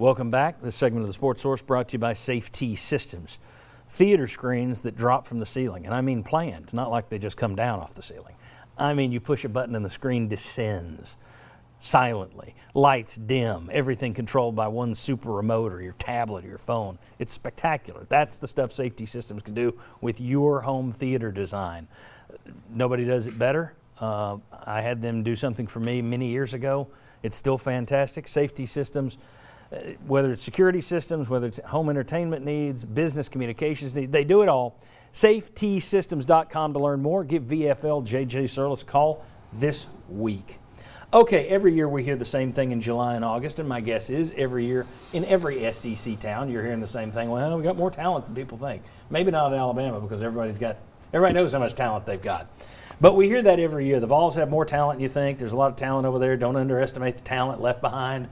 Welcome back. This segment of the Sports Source brought to you by Safety Systems. Theater screens that drop from the ceiling, and I mean planned, not like they just come down off the ceiling. I mean you push a button and the screen descends silently. Lights dim, everything controlled by one super remote or your tablet or your phone. It's spectacular. That's the stuff Safety Systems can do with your home theater design. Nobody does it better. I had them do something for me many years ago. It's still fantastic. Safety Systems, whether it's security systems, whether it's home entertainment needs, business communications needs, they do it all. SafetySystems.com to learn more. Give VFL JJ Surlis a call this week. Okay, every year we hear the same thing in July and August, and my guess is every year in every SEC town you're hearing the same thing. Well, we got more talent than people think. Maybe not in Alabama because everybody knows how much talent they've got. But we hear that every year. The Vols have more talent than you think. There's a lot of talent over there. Don't underestimate the talent left behind.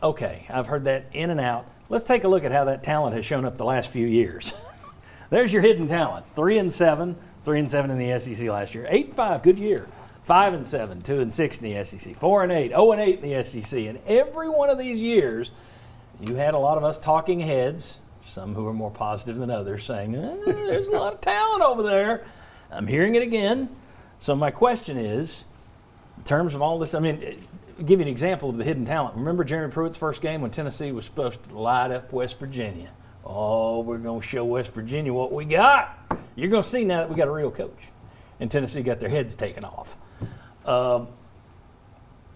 Okay, I've heard that in and out. Let's take a look at how that talent has shown up the last few years. There's your hidden talent. 3-7 in the SEC last year. 8-5, good year. 5-7, 2-6 in the SEC. 4-8, 0-8 in the SEC. And every one of these years, you had a lot of us talking heads, some who are more positive than others, saying, there's a lot of talent over there. I'm hearing it again. So my question is, in terms of all this, I'll give you an example of the hidden talent. Remember Jeremy Pruitt's first game when Tennessee was supposed to light up West Virginia? Oh, we're going to show West Virginia what we got. You're going to see now that we got a real coach. And Tennessee got their heads taken off.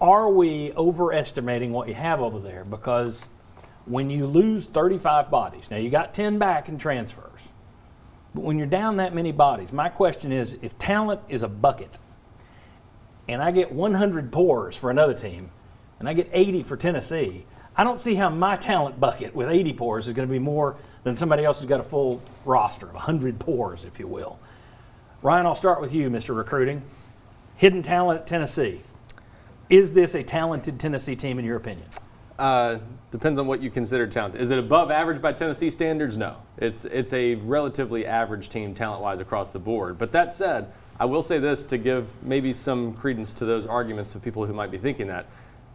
Are we overestimating what you have over there? Because when you lose 35 bodies, now you got 10 back in transfers, but when you're down that many bodies, my question is, if talent is a bucket, and I get 100 pours for another team, and I get 80 for Tennessee, I don't see how my talent bucket with 80 pours is going to be more than somebody else who's got a full roster of 100 pours, if you will. Ryan, I'll start with you, Mr. Recruiting. Hidden talent at Tennessee. Is this a talented Tennessee team in your opinion? Depends on what you consider talented. Is it above average by Tennessee standards? No. It's a relatively average team talent-wise across the board. But that said, I will say this to give maybe some credence to those arguments for people who might be thinking that.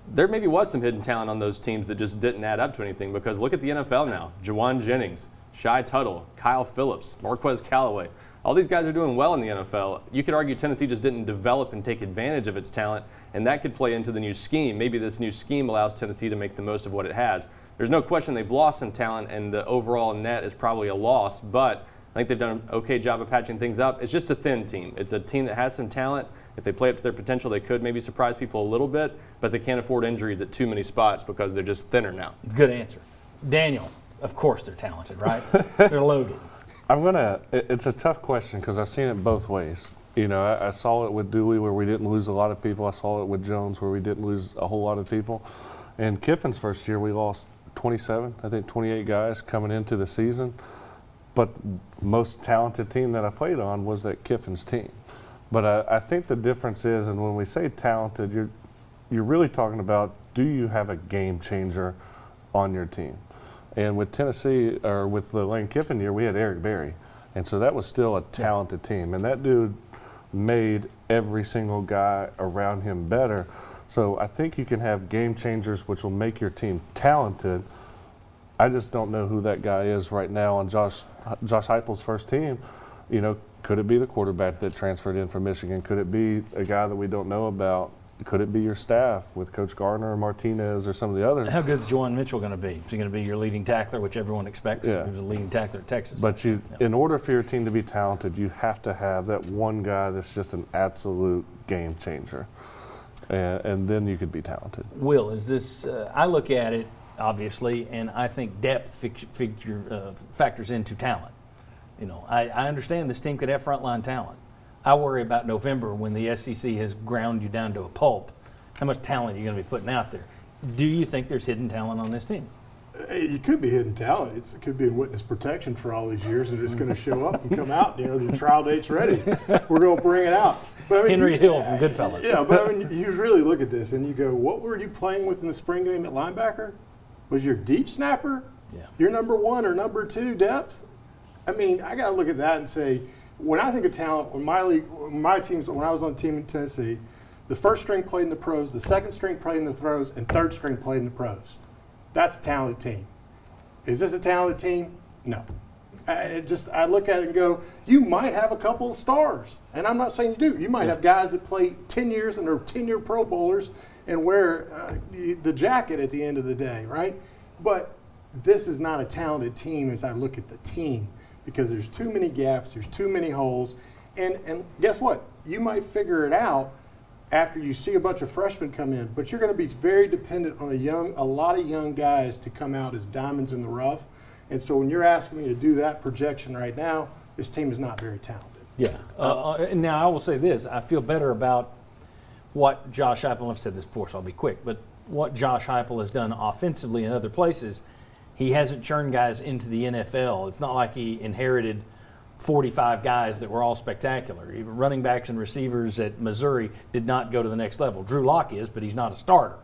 There maybe was some hidden talent on those teams that just didn't add up to anything, because look at the NFL now. Jawan Jennings, Shai Tuttle, Kyle Phillips, Marquez Callaway. All these guys are doing well in the NFL. You could argue Tennessee just didn't develop and take advantage of its talent, and that could play into the new scheme. Maybe this new scheme allows Tennessee to make the most of what it has. There's no question they've lost some talent, and the overall net is probably a loss, but I think they've done an okay job of patching things up. It's just a thin team. It's a team that has some talent. If they play up to their potential, they could maybe surprise people a little bit, but they can't afford injuries at too many spots because they're just thinner now. Good answer. Daniel, of course they're talented, right? They're loaded. It's a tough question because I've seen it both ways. You know, I saw it with Dewey where we didn't lose a lot of people. I saw it with Jones where we didn't lose a whole lot of people. And Kiffin's first year, we lost 28 guys coming into the season. But most talented team that I played on was that Kiffin's team. But I think the difference is, and when we say talented, you're really talking about, do you have a game changer on your team? And with Tennessee, or with the Lane Kiffin year, we had Eric Berry. And so that was still a talented team. And that dude made every single guy around him better. So I think you can have game changers which will make your team talented. I just don't know who that guy is right now on Josh Heupel's first team. You know, could it be the quarterback that transferred in from Michigan? Could it be a guy that we don't know about? Could it be your staff with Coach Gardner or Martinez or some of the others? How good is Juwan Mitchell going to be? Is he going to be your leading tackler, which everyone expects? Yeah. He was a leading tackler at Texas. But in order for your team to be talented, you have to have that one guy that's just an absolute game changer. And then you could be talented. Will, is this I look at it, obviously, and I think depth factors into talent. You know, I understand this team could have frontline talent. I worry about November when the SEC has ground you down to a pulp. How much talent are you going to be putting out there? Do you think there's hidden talent on this team? It could be hidden talent. It could be in witness protection for all these years, and it's going to show up and come out. You know, the trial date's ready. We're going to bring it out. But Henry Hill from Goodfellas. Yeah, but I mean, you really look at this and you go, what were you playing with in the spring game at linebacker? Was your deep snapper your number one or number two depth? I mean, I got to look at that and say, when I think of talent, when I was on the team in Tennessee, the first string played in the pros, the second string played in the throws, and third string played in the pros. That's a talented team. Is this a talented team? No. I look at it and go, you might have a couple of stars. And I'm not saying you do. You might have guys that play 10 years and are 10-year Pro Bowlers and wear the jacket at the end of the day, right? But this is not a talented team as I look at the team, because there's too many gaps, there's too many holes. And guess what? You might figure it out after you see a bunch of freshmen come in, but you're going to be very dependent on a lot of young guys to come out as diamonds in the rough. And so when you're asking me to do that projection right now, this team is not very talented. Yeah. Now I will say this: I feel better about what Josh Heupel. I've said this before, so I'll be quick. But what Josh Heupel has done offensively in other places, he hasn't churned guys into the NFL. It's not like he inherited 45 guys that were all spectacular. Even running backs and receivers at Missouri did not go to the next level. Drew Lock is, but he's not a starter.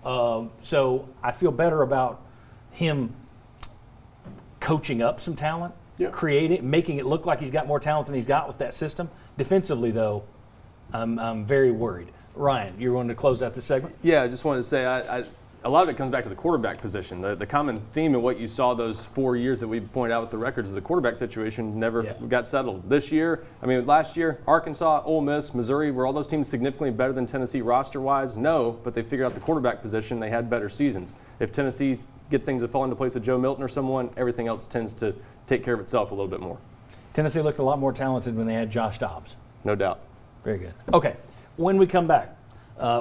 So I feel better about him coaching up some talent, making it look like he's got more talent than he's got with that system. Defensively, though, I'm very worried. Ryan, you wanted to close out this segment? Yeah, I just wanted to say a lot of it comes back to the quarterback position. The common theme in what you saw those 4 years that we pointed out with the records is the quarterback situation never got settled. This year, last year, Arkansas, Ole Miss, Missouri, were all those teams significantly better than Tennessee roster-wise? No, but they figured out the quarterback position. They had better seasons. If Tennessee gets things to fall into place with Joe Milton or someone, everything else tends to take care of itself a little bit more. Tennessee looked a lot more talented when they had Josh Dobbs. No doubt. Very good. Okay, when we come back,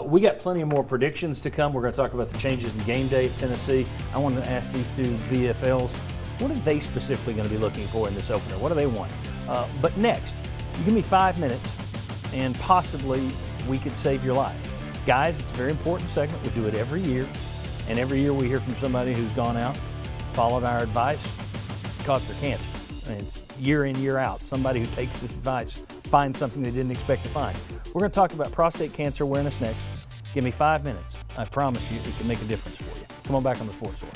we got plenty of more predictions to come. We're going to talk about the changes in game day at Tennessee. I wanted to ask these two VFLs, what are they specifically going to be looking for in this opener? What do they want? But next, you give me 5 minutes, and possibly we could save your life. Guys, it's a very important segment. We do it every year. And every year we hear from somebody who's gone out, followed our advice, caught their cancer. And it's year in, year out. Somebody who takes this advice finds something they didn't expect to find. We're going to talk about prostate cancer awareness next. Give me 5 minutes. I promise you it can make a difference for you. Come on back on the Sports Source.